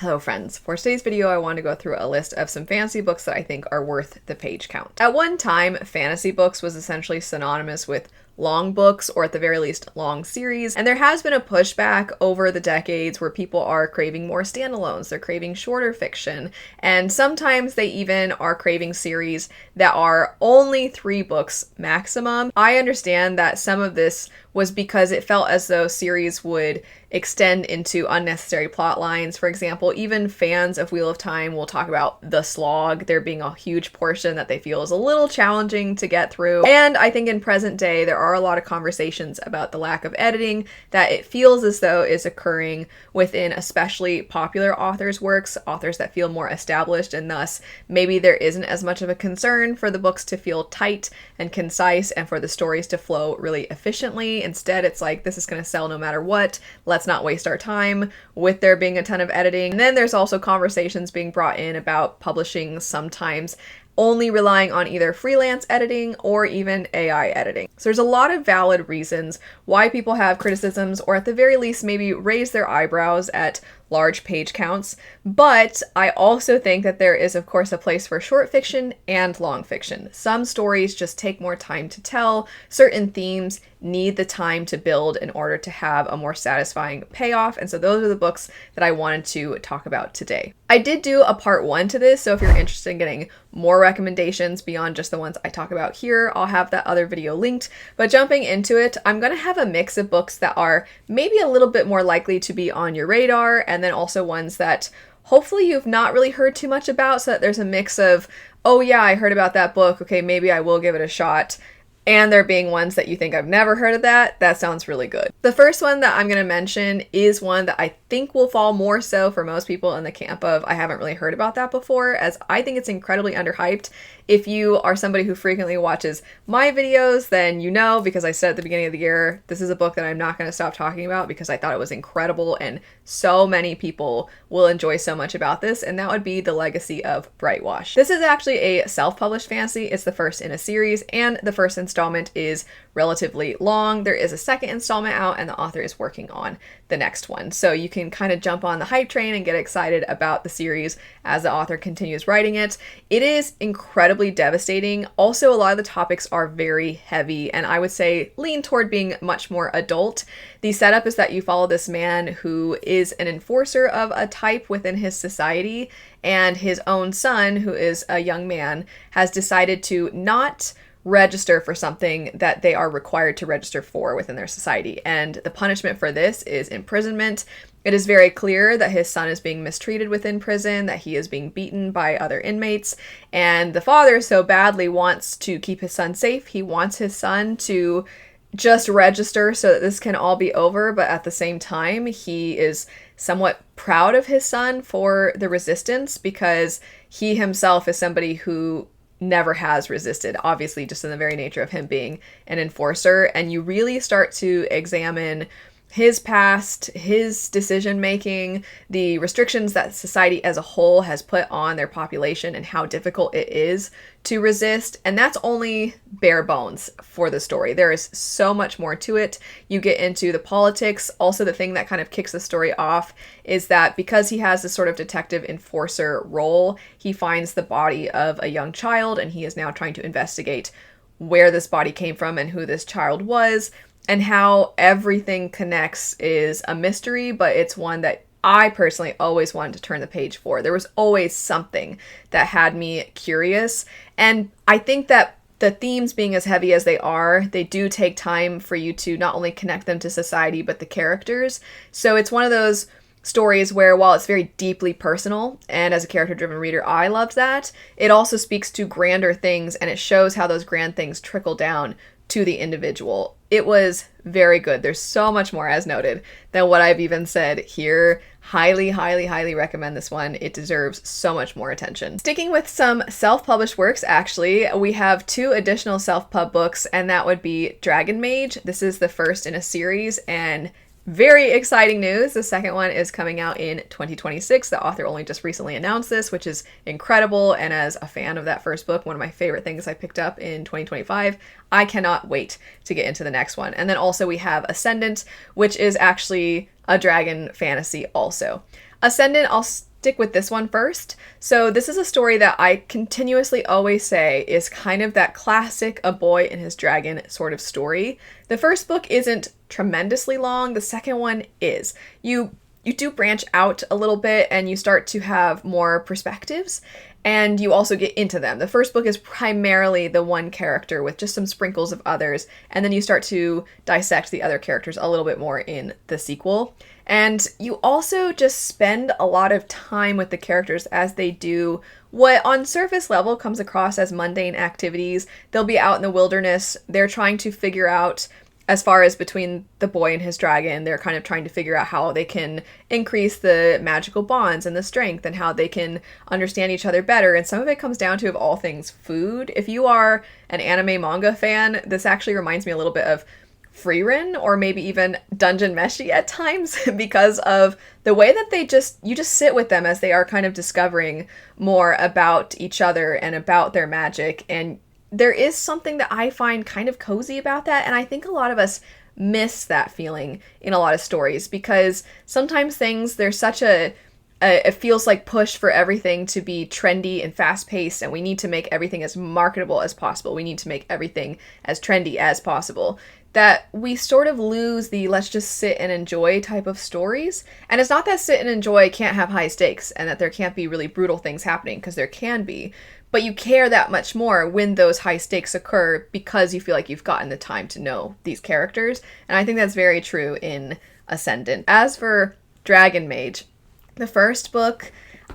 Hello friends, for today's video I want to go through a list of some fantasy books that I think are worth the page count. At one time, fantasy books was essentially synonymous with long books, or at the very least long series, and there has been a pushback over the decades where people are craving more standalones, they're craving shorter fiction, and sometimes they even are craving series that are only 3 books maximum. I understand that some of this was because it felt as though series would extend into unnecessary plot lines. For example, even fans of Wheel of Time will talk about the slog there being a huge portion that they feel is a little challenging to get through. And I think in present day, there are a lot of conversations about the lack of editing that it feels as though is occurring within especially popular authors' works, authors that feel more established, and thus maybe there isn't as much of a concern for the books to feel tight and concise and for the stories to flow really efficiently. Instead, it's like, this is going to sell no matter what. Let's not waste our time with there being a ton of editing. And then there's also conversations being brought in about publishing sometimes only relying on either freelance editing or even AI editing. So there's a lot of valid reasons why people have criticisms, or at the very least maybe raise their eyebrows at large page counts. But I also think that there is of course a place for short fiction and long fiction. Some stories just take more time to tell. Certain themes need the time to build in order to have a more satisfying payoff. And so those are the books that I wanted to talk about today. I did do a part 1 to this, so if you're interested in getting more recommendations beyond just the ones I talk about here, I'll have that other video linked. But jumping into it, I'm going to have a mix of books that are maybe a little bit more likely to be on your radar, and then also ones that hopefully you've not really heard too much about, so that there's a mix of, oh yeah, I heard about that book, okay, maybe I will give it a shot, and there being ones that you think I've never heard of that sounds really good. The first one that I'm going to mention is one that I think will fall more so for most people in the camp of I haven't really heard about that before, as I think it's incredibly underhyped. If you are somebody who frequently watches my videos, then you know, because I said at the beginning of the year, this is a book that I'm not going to stop talking about because I thought it was incredible and so many people will enjoy so much about this, and that would be The Legacy of Brightwash. This is actually a self-published fantasy. It's the first in a series, and the first installment is relatively long. There is a second installment out and the author is working on the next one. So you can kind of jump on the hype train and get excited about the series as the author continues writing it. It is incredibly devastating. Also, a lot of the topics are very heavy and I would say lean toward being much more adult. The setup is that you follow this man who is an enforcer of a type within his society, and his own son, who is a young man, has decided to not register for something that they are required to register for within their society. And the punishment for this is imprisonment. It is very clear that his son is being mistreated within prison, that he is being beaten by other inmates, and the father so badly wants to keep his son safe. He wants his son to just register so that this can all be over, but at the same time, he is somewhat proud of his son for the resistance because he himself is somebody who never has resisted, obviously just in the very nature of him being an enforcer. And you really start to examine his past, his decision making, the restrictions that society as a whole has put on their population and how difficult it is to resist. And that's only bare bones for the story. There is so much more to it. You get into the politics. Also, the thing that kind of kicks the story off is that because he has this sort of detective enforcer role, he finds the body of a young child and he is now trying to investigate where this body came from and who this child was. And how everything connects is a mystery, but it's one that I personally always wanted to turn the page for. There was always something that had me curious. And I think that the themes being as heavy as they are, they do take time for you to not only connect them to society, but the characters. So it's one of those stories where while it's very deeply personal, and as a character-driven reader, I loved that, it also speaks to grander things and it shows how those grand things trickle down to the individual. It was very good. There's so much more, as noted, than what I've even said here. Highly, highly, highly recommend this one. It deserves so much more attention. Sticking with some self-published works, actually, we have 2 additional self-pub books, and that would be Dragon Mage. This is the first in a series, and very exciting news. The second one is coming out in 2026. The author only just recently announced this, which is incredible. And as a fan of that first book, one of my favorite things I picked up in 2025, I cannot wait to get into the next one. And then also we have Ascendant, which is actually a dragon fantasy also. Ascendant, I'll stick with this one first. So this is a story that I continuously always say is kind of that classic A Boy and His Dragon sort of story. The first book isn't tremendously long. The second one is. You do branch out a little bit and you start to have more perspectives, and you also get into them. The first book is primarily the one character with just some sprinkles of others, and then you start to dissect the other characters a little bit more in the sequel. And you also just spend a lot of time with the characters as they do what on surface level comes across as mundane activities. They'll be out in the wilderness. They're trying to figure out, as far as between the boy and his dragon, they're kind of trying to figure out how they can increase the magical bonds and the strength and how they can understand each other better. And some of it comes down to, of all things, food. If you are an anime manga fan, this actually reminds me a little bit of Frieren or maybe even Dungeon Meshi at times because of the way that you just sit with them as they are kind of discovering more about each other and about their magic. And there is something that I find kind of cozy about that, and I think a lot of us miss that feeling in a lot of stories because sometimes there's such it feels like push for everything to be trendy and fast-paced, and we need to make everything as marketable as possible. We need to make everything as trendy as possible, that we sort of lose the let's just sit and enjoy type of stories. And it's not that sit and enjoy can't have high stakes and that there can't be really brutal things happening, because there can be. But you care that much more when those high stakes occur because you feel like you've gotten the time to know these characters. And I think that's very true in Ascendant. As for Dragon Mage, the first book,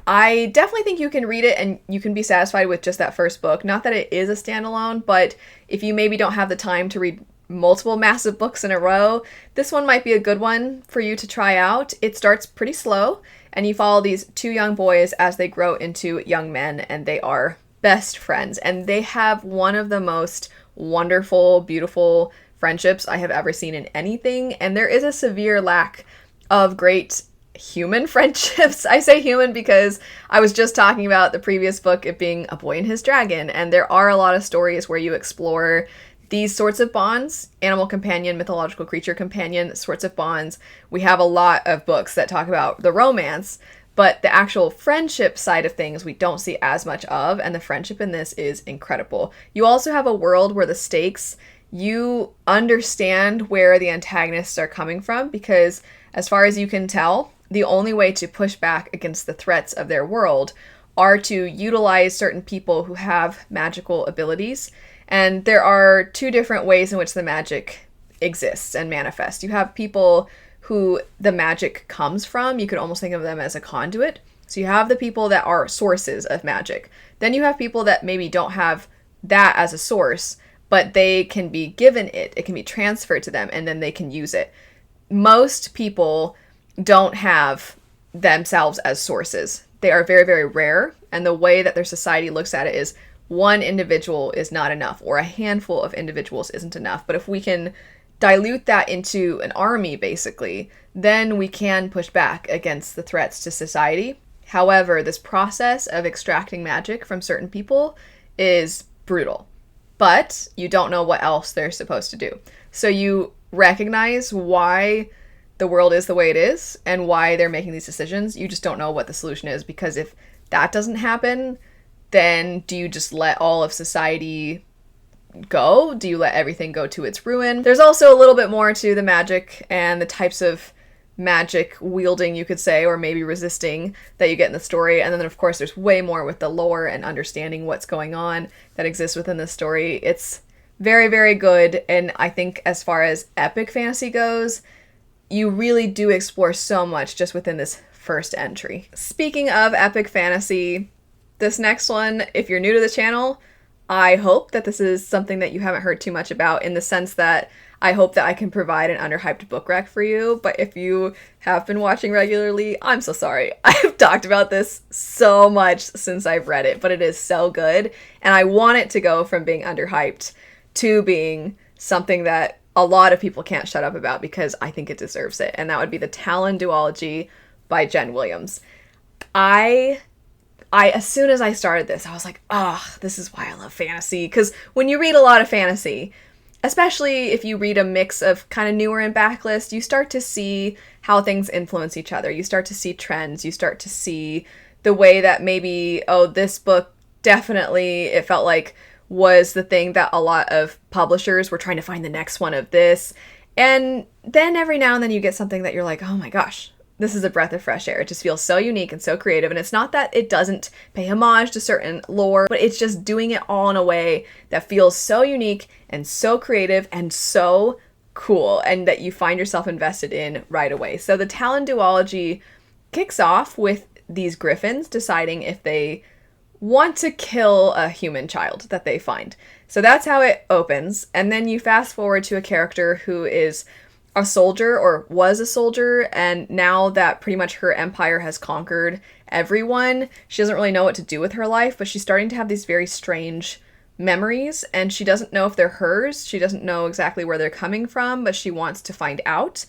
I definitely think you can read it and you can be satisfied with just that first book. Not that it is a standalone, but if you maybe don't have the time to read multiple massive books in a row, this one might be a good one for you to try out. It starts pretty slow, and you follow these two young boys as they grow into young men, and they are best friends, and they have one of the most wonderful, beautiful friendships I have ever seen in anything. And there is a severe lack of great human friendships. I say human because I was just talking about the previous book, it being A Boy and His Dragon, and there are a lot of stories where you explore these sorts of bonds, animal companion, mythological creature companion sorts of bonds. We have a lot of books that talk about the romance, but the actual friendship side of things we don't see as much of, and the friendship in this is incredible. You also have a world where the stakes, you understand where the antagonists are coming from, because as far as you can tell, the only way to push back against the threats of their world are to utilize certain people who have magical abilities. And there are two different ways in which the magic exists and manifests. You have people who the magic comes from. You could almost think of them as a conduit. So you have the people that are sources of magic. Then you have people that maybe don't have that as a source, but they can be given it. It can be transferred to them, and then they can use it. Most people don't have themselves as sources. They are very, very rare, and the way that their society looks at it is one individual is not enough, or a handful of individuals isn't enough. But if we can dilute that into an army, basically, then we can push back against the threats to society. However, this process of extracting magic from certain people is brutal, but you don't know what else they're supposed to do. So you recognize why the world is the way it is and why they're making these decisions. You just don't know what the solution is, because if that doesn't happen, then do you just let all of society go? Do you let everything go to its ruin? There's also a little bit more to the magic and the types of magic wielding, you could say, or maybe resisting, that you get in the story. And then, of course, there's way more with the lore and understanding what's going on that exists within the story. It's very, very good. And I think as far as epic fantasy goes, you really do explore so much just within this first entry. Speaking of epic fantasy, this next one, if you're new to the channel, I hope that this is something that you haven't heard too much about, in the sense that I hope that I can provide an underhyped book rec for you. But if you have been watching regularly, I'm so sorry. I've talked about this so much since I've read it, but it is so good. And I want it to go from being underhyped to being something that a lot of people can't shut up about, because I think it deserves it. And that would be the Talon duology by Jen Williams. I as soon as I started this, I was like, this is why I love fantasy. Because when you read a lot of fantasy, especially if you read a mix of kind of newer and backlist, you start to see how things influence each other. You start to see trends. You start to see the way that maybe, oh, this book definitely, it felt like, was the thing that a lot of publishers were trying to find the next one of this. And then every now and then you get something that you're like, oh my gosh, this is a breath of fresh air. It just feels so unique and so creative. And it's not that it doesn't pay homage to certain lore, but it's just doing it all in a way that feels so unique and so creative and so cool, and that you find yourself invested in right away. So the Talon duology kicks off with these griffins deciding if they want to kill a human child that they find. So that's how it opens. And then you fast forward to a character who is a soldier, or was a soldier, and now that pretty much her empire has conquered everyone, she doesn't really know what to do with her life, but she's starting to have these very strange memories, and she doesn't know if they're hers. She doesn't know exactly where they're coming from, but she wants to find out.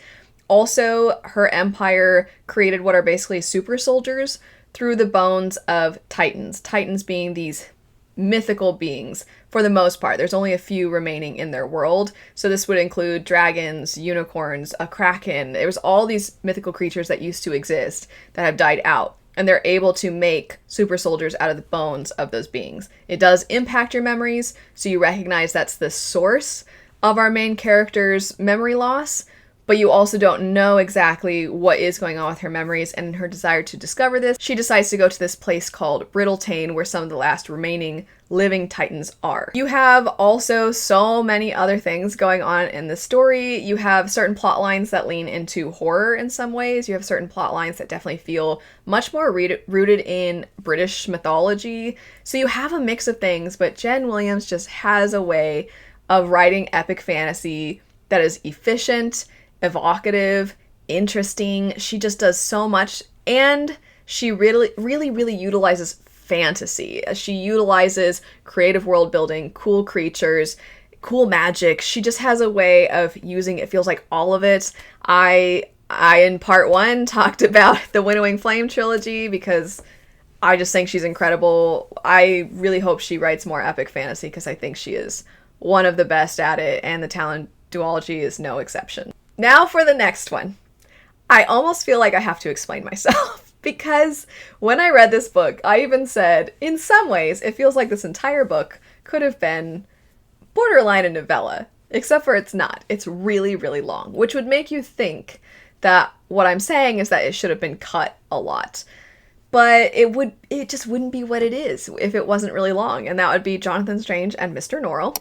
Also, her empire created what are basically super soldiers through the bones of titans. Titans being these mythical beings for the most part. There's only a few remaining in their world. So this would include dragons, unicorns, a kraken. There was all these mythical creatures that used to exist that have died out. And they're able to make super soldiers out of the bones of those beings. It does impact your memories, so you recognize that's the source of our main character's memory loss, but you also don't know exactly what is going on with her memories, and in her desire to discover this, she decides to go to this place called Brittletaine, where some of the last remaining living titans are. You have also so many other things going on in the story. You have certain plot lines that lean into horror in some ways. You have certain plot lines that definitely feel much more rooted in British mythology. So you have a mix of things, but Jen Williams just has a way of writing epic fantasy that is efficient, evocative, interesting. She just does so much, and she really utilizes fantasy. She utilizes creative world building, cool creatures, cool magic. She just has a way of using, it feels like, all of it. I in part one talked about the Winnowing Flame trilogy because I just think she's incredible. I really hope she writes more epic fantasy because I think she is one of the best at it, and the Talon duology is no exception. Now for the next one. I almost feel like I have to explain myself because when I read this book, I even said, in some ways, it feels like this entire book could have been borderline a novella, except for it's not. It's really long, which would make you think that what I'm saying is that it should have been cut a lot. But it just wouldn't be what it is if it wasn't really long, and that would be Jonathan Strange and Mr. Norrell.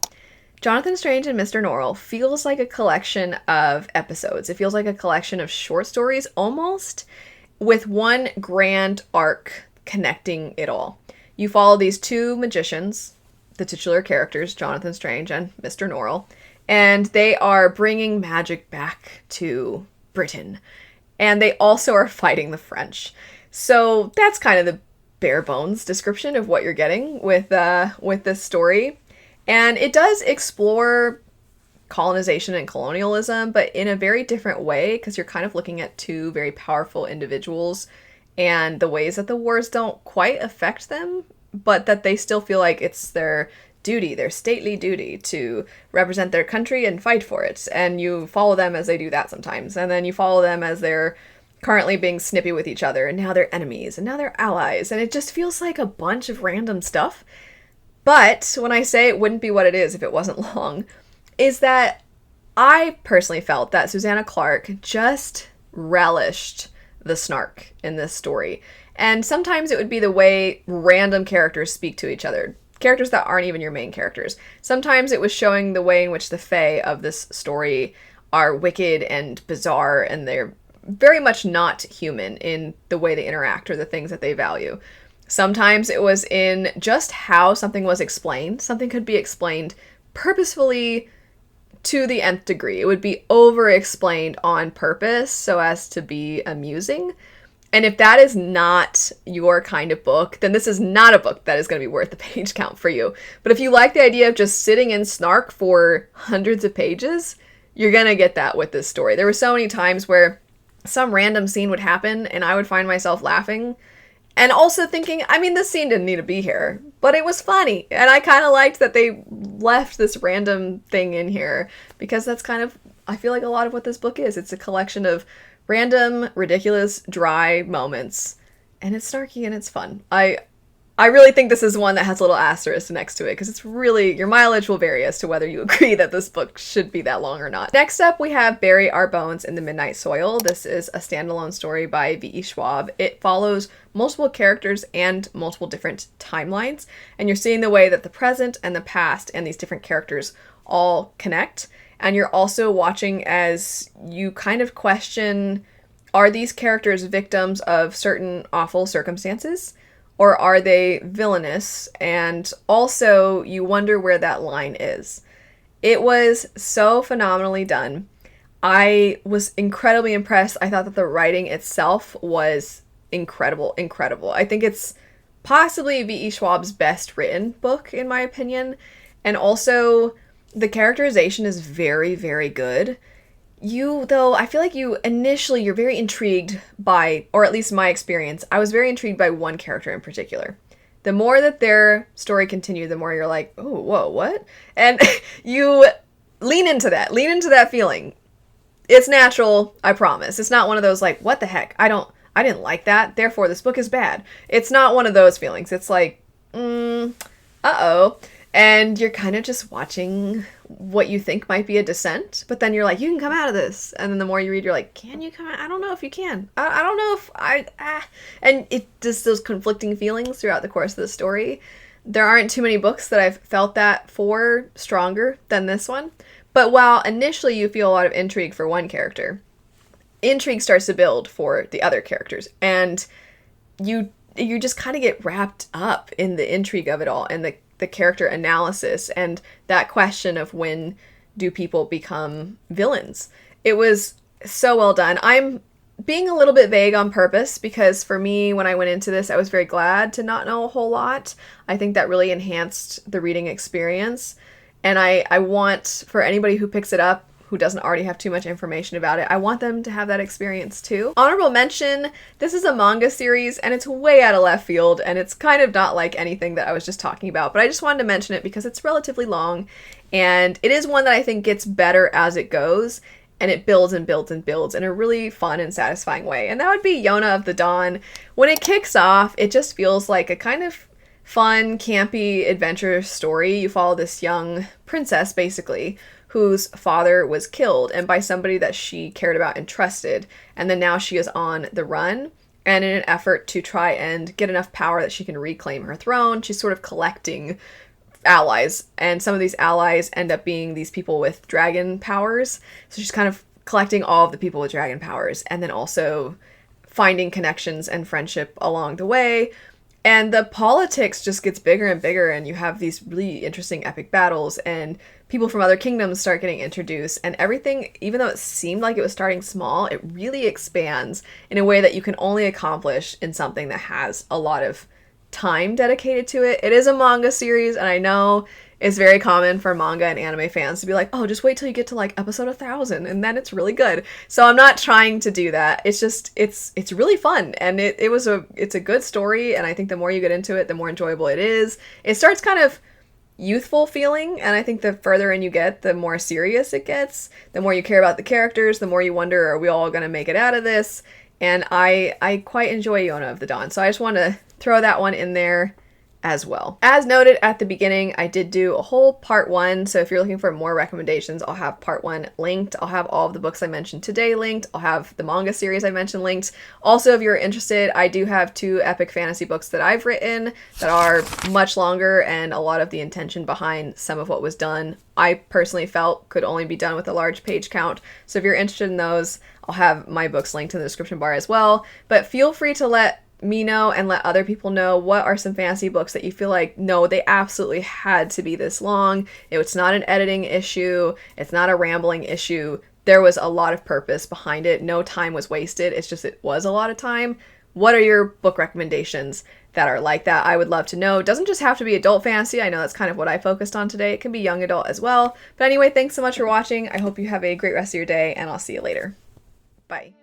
Jonathan Strange and Mr. Norrell feels like a collection of episodes. It feels like a collection of short stories, almost, with one grand arc connecting it all. You follow these two magicians, the titular characters, Jonathan Strange and Mr. Norrell, and they are bringing magic back to Britain. And they also are fighting the French. So that's kind of the bare bones description of what you're getting with this story. And it does explore colonization and colonialism, but in a very different way, because you're kind of looking at two very powerful individuals and the ways that the wars don't quite affect them, but that they still feel like it's their duty, their stately duty, to represent their country and fight for it. And you follow them as they do that sometimes. And then you follow them as they're currently being snippy with each other, and now they're enemies, and now they're allies. And it just feels like a bunch of random stuff. But when I say it wouldn't be what it is if it wasn't long, is that I personally felt that Susanna Clarke just relished the snark in this story. And sometimes it would be the way random characters speak to each other, characters that aren't even your main characters. Sometimes it was showing the way in which the Fae of this story are wicked and bizarre, and they're very much not human in the way they interact or the things that they value. Sometimes it was in just how something was explained. Something could be explained purposefully to the nth degree. It would be over-explained on purpose so as to be amusing. And if that is not your kind of book, then this is not a book that is going to be worth the page count for you. But if you like the idea of just sitting in snark for hundreds of pages, you're going to get that with this story. There were so many times where some random scene would happen and I would find myself laughing and also thinking, I mean, this scene didn't need to be here, but it was funny. And I kind of liked that they left this random thing in here, because that's kind of, I feel like, a lot of what this book is. It's a collection of random, ridiculous, dry moments, and it's snarky and it's fun. I really think this is one that has a little asterisk next to it, because it's really, your mileage will vary as to whether you agree that this book should be that long or not. Next up, we have Bury Our Bones in the Midnight Soil. This is a standalone story by V.E. Schwab. It follows multiple characters and multiple different timelines, and you're seeing the way that the present and the past and these different characters all connect. And you're also watching as you kind of question, are these characters victims of certain awful circumstances? Or are they villainous? And also, you wonder where that line is. It was so phenomenally done. I was incredibly impressed. I thought that the writing itself was incredible. I think it's possibly V.E. Schwab's best written book, in my opinion. And also, the characterization is very, very good. I feel like you're very intrigued by, or at least my experience, I was very intrigued by one character in particular. The more that their story continued, the more you're like, oh, whoa, what? And you lean into that feeling. It's natural, I promise. It's not one of those like, what the heck? I didn't like that, therefore this book is bad. It's not one of those feelings. It's like, uh-oh. And you're kind of just watching what you think might be a descent, but then you're like, you can come out of this. And then the more you read, you're like, can you come out? I don't know if you can. I don't know if And it just those conflicting feelings throughout the course of the story. There aren't too many books that I've felt that for stronger than this one. But while initially you feel a lot of intrigue for one character, intrigue starts to build for the other characters. And you just kind of get wrapped up in the intrigue of it all, and the character analysis and that question of when do people become villains. It was so well done. I'm being a little bit vague on purpose, because for me, when I went into this, I was very glad to not know a whole lot. I think that really enhanced the reading experience. And I want, for anybody who picks it up who doesn't already have too much information about it, I want them to have that experience too. Honorable mention, this is a manga series and it's way out of left field, and it's kind of not like anything that I was just talking about, but I just wanted to mention it because it's relatively long, and it is one that I think gets better as it goes, and it builds and builds and builds in a really fun and satisfying way. And that would be Yona of the Dawn. When it kicks off, it just feels like a kind of fun, campy adventure story. You follow this young princess, basically, whose father was killed, and by somebody that she cared about and trusted. And then now she is on the run, and in an effort to try and get enough power that she can reclaim her throne, she's sort of collecting allies. And some of these allies end up being these people with dragon powers. So she's kind of collecting all of the people with dragon powers, and then also finding connections and friendship along the way. And the politics just gets bigger and bigger, and you have these really interesting epic battles, and people from other kingdoms start getting introduced, and everything, even though it seemed like it was starting small, it really expands in a way that you can only accomplish in something that has a lot of time dedicated to it. It is a manga series, and I know it's very common for manga and anime fans to be like, oh, just wait till you get to like episode 1000 and then it's really good. So I'm not trying to do that. It's just, it's really fun, and it's a good story, and I think the more you get into it, the more enjoyable it is. It starts kind of youthful feeling, and I think the further in you get, the more serious it gets. The more you care about the characters, the more you wonder, are we all going to make it out of this? And I quite enjoy Yona of the Dawn, so I just want to throw that one in there as well. As noted at the beginning, I did do a whole part 1, so if you're looking for more recommendations, I'll have part 1 linked. I'll have all of the books I mentioned today linked. I'll have the manga series I mentioned linked. Also, if you're interested, I do have 2 epic fantasy books that I've written that are much longer, and a lot of the intention behind some of what was done, I personally felt could only be done with a large page count. So if you're interested in those, I'll have my books linked in the description bar as well. But feel free to let me know and let other people know what are some fantasy books that you feel like, no, they absolutely had to be this long. It's not an editing issue. It's not a rambling issue. There was a lot of purpose behind it. No time was wasted. It's just, it was a lot of time. What are your book recommendations that are like that? I would love to know. It doesn't just have to be adult fantasy. I know that's kind of what I focused on today. It can be young adult as well. But anyway, thanks so much for watching. I hope you have a great rest of your day, and I'll see you later. Bye.